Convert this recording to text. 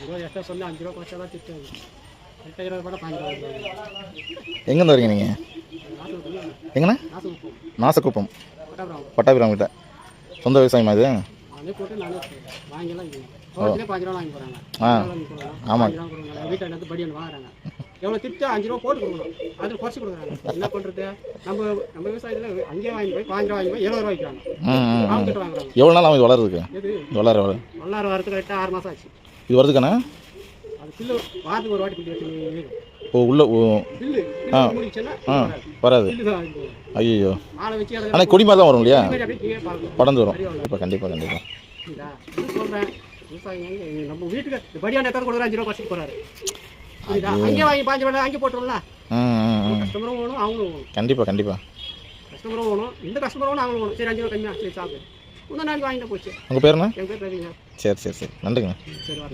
ரூபா எக்ஸ்ட்ரா சொல்லி 5 ரூபா குறைச்சா தான் திட்டு. கரெக்டாக 20 ரூபா 5 ரூபா. எங்கேருந்து வரீங்க நீங்கள்? எங்கண்ணா? நாசக்குப்பம் பட்டாபிராம் கிட்ட. சொந்த விவசாயமா இது? அதே போட்டு நானே வாங்கிலாம் ரோட்லேயே 5 ரூபா வாங்கி போகிறாங்க. ஆமாம். வீட்டில் இருந்து படி ஒன்று வாங்குறாங்க. எவ்வளோ திட்டு 5 ரூபா போட்டு கொடுக்கணும். அதில் குறைச்சி கொடுக்குறாங்க. என்ன பண்ணுறது? நம்ம விவசாயத்தில் அங்கேயே வாங்கி போய் 5 ரூபா வாங்கி போய் 70 ரூபா வைக்கிறாங்க. அவங்க கிட்ட வாங்குறாங்க. எவ்வளோ நாள் இது வளருதுக்கு? எது வளர வல்லாறு வரதுக்கு கரெக்டாக 6 மாதம் ஆச்சு. இது வருதுக்காண்ணா? அது பில்லு வாரத்துக்கு ஒரு வாட்டி பில்லு வச்சு. ஓ உள்ள பில்லு முடிச்சுன்னா வராது. பில்லு தான் வாங்கி போகும். ஐயோ. ஆளை வச்சு அதை ஆனால் கொடி மாதிரி தான் வரும் இல்லையா? அப்படியே பார்க்கணும். படந்து வரும். இப்போ கண்டிப்பாக சொல்கிறேன். விவசாயம் நம்ம வீட்டுக்கு படியான எத்தனை கொடுக்குற 5 ரூபா குறைச்சி போகிறாரு. அங்கே வாங்கி 5 ரூபா அங்கே போட்டுரும்ல. கஸ்டமரும் வேணும், அவங்களும் வேணும். கண்டிப்பாக கஸ்டமரும் வேணும், இந்த கஸ்டமரும் வேணும், அவங்களும் வேணும். சரி 5 ரூபா கம்மியாக சரி சாப்பிடு. முந்தா நாளைக்கு வாங்கிட்டு போச்சு. உங்கள் பேருண்ணா? என் பேர் ரவிங்க. சரி நன்றிங்க. சரி.